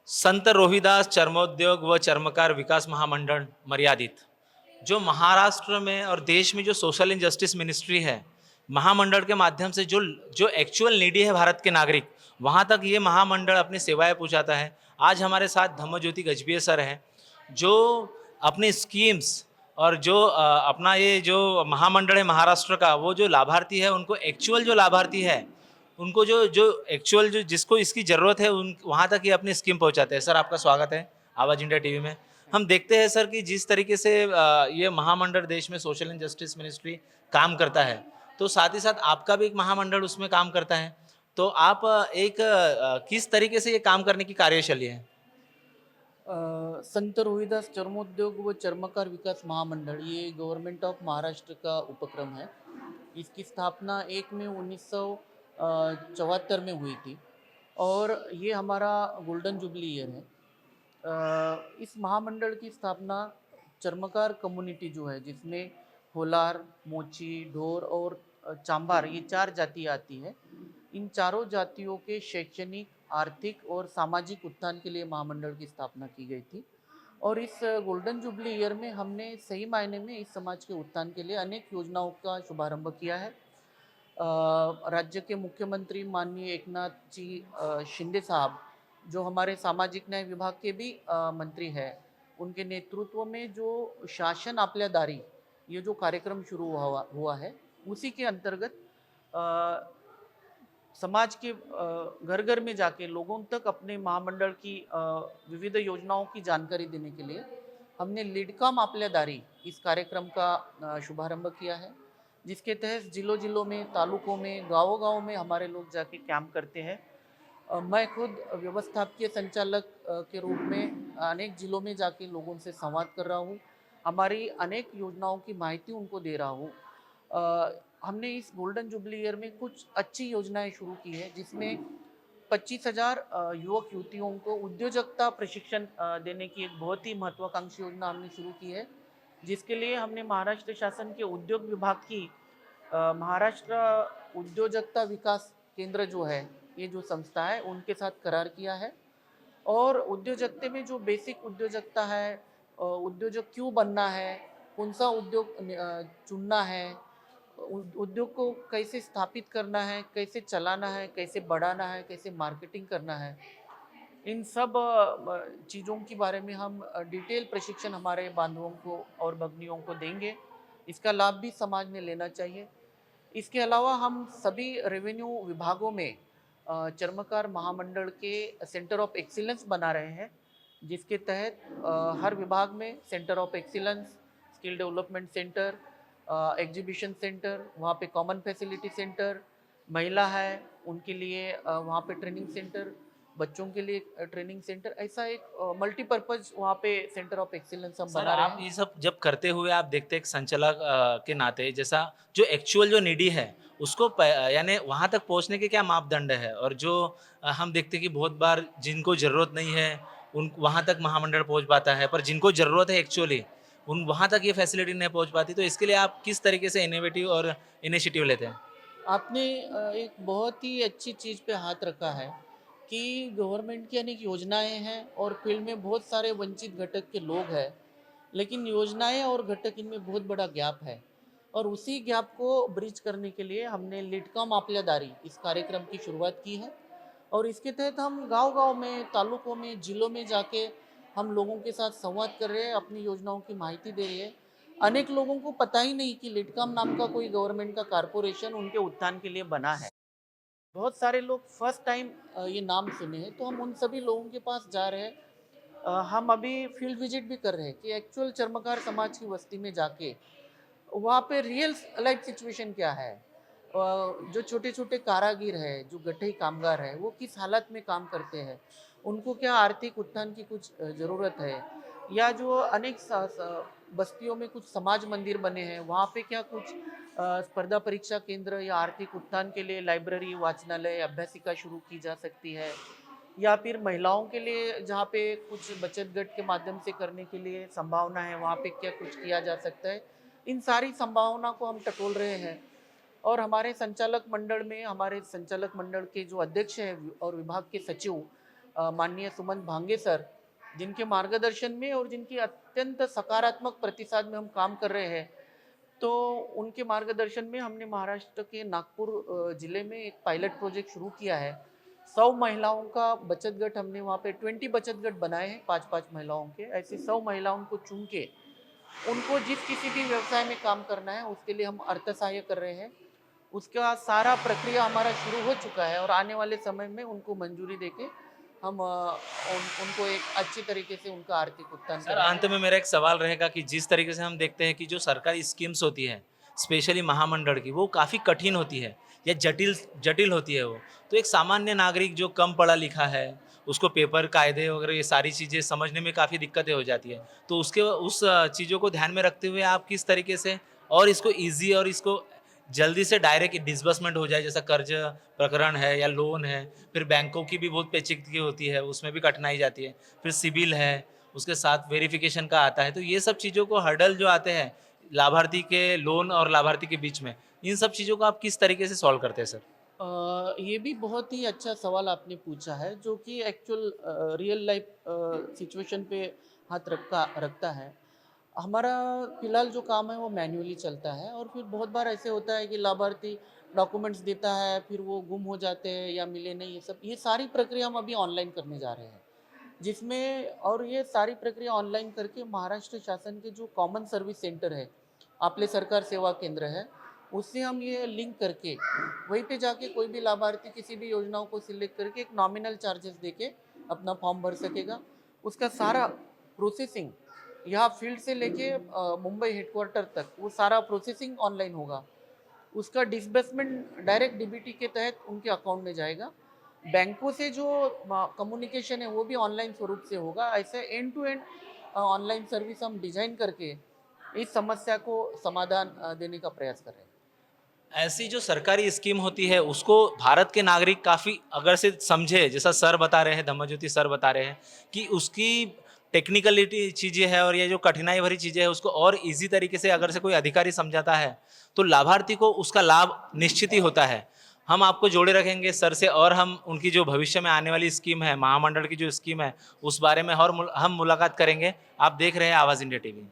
संत रोहिदास चर्मोद्योग व चर्मकार विकास महामंडल मर्यादित जो महाराष्ट्र में और देश में जो सोशल इंजस्टिस मिनिस्ट्री है, महामंडल के माध्यम से जो जो एक्चुअल नीडी है भारत के नागरिक, वहाँ तक ये महामंडल अपनी सेवाएं पहुँचाता है। आज हमारे साथ धम्मज्योति गजभिये सर हैं, जो अपनी स्कीम्स और जो अपना ये जो महामंडल है महाराष्ट्र का, वो जो लाभार्थी है उनको एक्चुअल जो लाभार्थी है उनको जो जो एक्चुअल जो जिसको इसकी ज़रूरत है उन वहाँ तक ये अपनी स्कीम पहुँचाते हैं। सर आपका स्वागत है आवाज़ इंडिया टीवी में। हम देखते हैं सर कि जिस तरीके से ये महामंडल देश में सोशल जस्टिस मिनिस्ट्री काम करता है, तो साथ ही साथ आपका भी एक महामंडल उसमें काम करता है। तो आप किस तरीके से ये काम करने की कार्यशैली है? संत रोहिदास चर्मोद्योग व चर्मकार विकास महामंडल ये गवर्नमेंट ऑफ महाराष्ट्र का उपक्रम है। इसकी स्थापना 1 मई 1974 में हुई थी और ये हमारा गोल्डन जुबली ईयर है। इस महामंडल की स्थापना चर्मकार कम्युनिटी जो है, जिसमें होलार, मोची, ढोर और चांभार ये 4 जातियाँ आती है। इन चारों जातियों के शैक्षणिक, आर्थिक और सामाजिक उत्थान के लिए महामंडल की स्थापना की गई थी। और इस गोल्डन जुबली ईयर में हमने सही मायने में इस समाज के उत्थान के लिए अनेक योजनाओं का शुभारंभ किया है। राज्य के मुख्यमंत्री माननीय एकनाथ जी शिंदे साहब, जो हमारे सामाजिक न्याय विभाग के भी मंत्री हैं, उनके नेतृत्व में जो शासन आपल्या दारी ये जो कार्यक्रम शुरू हुआ है, उसी के अंतर्गत समाज के घर घर में जाके लोगों तक अपने महामंडल की विविध योजनाओं की जानकारी देने के लिए हमने लीडकाम आपल्या दारी इस कार्यक्रम का शुभारंभ किया है, जिसके तहत जिलों जिलों में, तालुकों में, गाँवों गाँव में हमारे लोग जाके कैंप करते हैं। मैं खुद व्यवस्थापकीय संचालक के रूप में अनेक जिलों में जाके लोगों से संवाद कर रहा हूँ। हमारी अनेक योजनाओं की माहिती उनको दे रहा हूँ। हमने इस गोल्डन जुबली ईयर में कुछ अच्छी योजनाएं शुरू की है, जिसमें 25,000 युवक युवतियों को उद्योजकता प्रशिक्षण देने की एक बहुत ही महत्वाकांक्षी योजना हमने शुरू की है, जिसके लिए हमने महाराष्ट्र शासन के उद्योग विभाग की महाराष्ट्र उद्योजकता विकास केंद्र जो है, ये जो संस्था है, उनके साथ करार किया है। और उद्योजकते में जो बेसिक उद्योजकता है, उद्योजक क्यों बनना है, कौन सा उद्योग चुनना है, उद्योग को कैसे स्थापित करना है, कैसे चलाना है, कैसे बढ़ाना है, कैसे मार्केटिंग करना है, इन सब चीज़ों के बारे में हम डिटेल प्रशिक्षण हमारे बांधवों को और भगिनियों को देंगे। इसका लाभ भी समाज ने लेना चाहिए। इसके अलावा हम सभी रेवेन्यू विभागों में चर्मकार महामंडल के सेंटर ऑफ एक्सीलेंस बना रहे हैं, जिसके तहत हर विभाग में centre of excellence, skill development centre, exhibition centre, वहाँ पे कॉमन फैसिलिटी सेंटर, महिला है उनके लिए वहाँ पे ट्रेनिंग सेंटर, बच्चों के लिए ट्रेनिंग सेंटर, ऐसा एक मल्टीपर्पज़ वहाँ पे सेंटर ऑफ एक्सीलेंस हम सर बना रहे आप हैं। ये सब जब करते हुए आप देखते हैं एक संचालक के नाते, जैसा जो एक्चुअल जो नीडी है उसको यानी वहाँ तक पहुँचने के क्या मापदंड है, और जो हम देखते हैं कि बहुत बार जिनको ज़रूरत नहीं है उन वहाँ तक महामंडल पहुँच पाता है, पर जिनको ज़रूरत है एक्चुअली उन वहाँ तक ये फैसिलिटी नहीं पहुँच पाती, तो इसके लिए आप किस तरीके से इनोवेटिव और इनिशिएटिव लेते हैं? आपने एक बहुत ही अच्छी चीज़ पे हाथ रखा है कि गवर्नमेंट की अनेक योजनाएं हैं और फील्ड में बहुत सारे वंचित घटक के लोग हैं, लेकिन योजनाएं और घटक इनमें बहुत बड़ा गैप है। और उसी गैप को ब्रिज करने के लिए हमने लिटकम आपल्या दारी इस कार्यक्रम की शुरुआत की है। और इसके तहत हम गांव-गांव में, तालुकों में, जिलों में जाके हम लोगों के साथ संवाद कर रहे हैं, अपनी योजनाओं की माहिती दे रहे हैं। अनेक लोगों को पता ही नहीं कि लिटकम नाम का कोई गवर्नमेंट का कारपोरेशन उनके उत्थान के लिए बना है। बहुत सारे लोग फर्स्ट टाइम ये नाम सुने हैं, तो हम उन सभी लोगों के पास जा रहे हैं। हम अभी फील्ड विजिट भी कर रहे हैं कि एक्चुअल चर्मकार समाज की बस्ती में जाके वहाँ पे रियल लाइफ सिचुएशन क्या है। जो छोटे छोटे कारागिर है, जो गठई कामगार है, वो किस हालत में काम करते हैं, उनको क्या आर्थिक उत्थान की कुछ ज़रूरत है, या जो अनेक बस्तियों में कुछ समाज मंदिर बने हैं, वहाँ पे क्या कुछ स्पर्धा परीक्षा केंद्र या आर्थिक उत्थान के लिए लाइब्रेरी, वाचनालय, अभ्यासिका शुरू की जा सकती है, या फिर महिलाओं के लिए जहाँ पे कुछ बचत गट के माध्यम से करने के लिए संभावना है, वहाँ पे क्या कुछ किया जा सकता है। इन सारी संभावना को हम टटोल रहे हैं। और हमारे संचालक मंडल में हमारे संचालक मंडल के जो अध्यक्ष हैं और विभाग के सचिव माननीय सुमन भांगे सर, जिनके मार्गदर्शन में और जिनकी अत्यंत सकारात्मक प्रतिसाद में हम काम कर रहे हैं, तो उनके मार्गदर्शन में हमने महाराष्ट्र के नागपुर जिले में एक पायलट प्रोजेक्ट शुरू किया है। 100 महिलाओं का बचत गट हमने वहाँ पे 20 बचत गट बनाए हैं, 5-5 महिलाओं के। ऐसे 100 महिलाओं को चुन के उनको जिस किसी भी व्यवसाय में काम करना है उसके लिए हम अर्थ सहाय्य कर रहे हैं। उसका सारा प्रक्रिया हमारा शुरू हो चुका है और आने वाले समय में उनको मंजूरी देके हम उनको एक अच्छी तरीके से उनका आर्थिक उत्थान सर करेंगे। अंत में मेरा एक सवाल रहेगा कि जिस तरीके से हम देखते हैं कि जो सरकारी स्कीम्स होती है स्पेशली महामंडल की वो काफ़ी कठिन होती है या जटिल जटिल होती है वो, तो एक सामान्य नागरिक जो कम पढ़ा लिखा है उसको पेपर कायदे वगैरह ये सारी चीज़ें समझने में काफ़ी दिक्कतें हो जाती है, तो उसके उस चीज़ों को ध्यान में रखते हुए आप किस तरीके से और इसको ईजी और इसको जल्दी से डायरेक्ट डिसबर्समेंट हो जाए, जैसा कर्ज प्रकरण है या लोन है, फिर बैंकों की भी बहुत पेचीदगी होती है, उसमें भी कठिनाई जाती है, फिर सिबिल है, उसके साथ वेरिफिकेशन का आता है, तो ये सब चीज़ों को हर्डल जो आते हैं लाभार्थी के लोन और लाभार्थी के बीच में, इन सब चीज़ों को आप किस तरीके से सॉल्व करते हैं सर? ये भी बहुत ही अच्छा सवाल आपने पूछा है, जो कि एक्चुअल रियल लाइफ सिचुएशन पे हाथ रखता है। हमारा फिलहाल जो काम है वो मैन्युअली चलता है और फिर बहुत बार ऐसे होता है कि लाभार्थी डॉक्यूमेंट्स देता है, फिर वो गुम हो जाते हैं या मिले नहीं, ये सारी प्रक्रिया हम अभी ऑनलाइन करने जा रहे हैं, जिसमें और ये सारी प्रक्रिया ऑनलाइन करके महाराष्ट्र शासन के जो कॉमन सर्विस सेंटर है, आपले सरकार सेवा केंद्र है, उससे हम ये लिंक करके वहीं पे जाके कोई भी लाभार्थी किसी भी योजनाओं को सिलेक्ट करके एक नॉमिनल चार्जेस देके अपना फॉर्म भर सकेगा। उसका सारा प्रोसेसिंग यहाँ फील्ड से लेके मुंबई हेडक्वार्टर तक वो सारा प्रोसेसिंग ऑनलाइन होगा। उसका डिसबर्समेंट डायरेक्ट डीबीटी के तहत उनके अकाउंट में जाएगा। बैंकों से जो कम्युनिकेशन है वो भी ऑनलाइन स्वरूप से होगा। ऐसे end to end online service हम डिजाइन करके इस समस्या को समाधान देने का प्रयास कर रहे हैं। ऐसी जो सरकारी स्कीम होती है उसको भारत के नागरिक काफ़ी अगर से समझे, जैसा सर बता रहे हैं, धम्मज्योति सर बता रहे हैं कि उसकी टेक्निकलिटी चीज़ें है और ये जो कठिनाई भरी चीज़ें है उसको और इजी तरीके से अगर से कोई अधिकारी समझाता है तो लाभार्थी को उसका लाभ निश्चित ही होता है। हम आपको जोड़े रखेंगे सर से और हम उनकी जो भविष्य में आने वाली स्कीम है, महामंडल की जो स्कीम है, उस बारे में और हम मुलाकात करेंगे। आप देख रहे हैं आवाज़ इंडिया टीवी।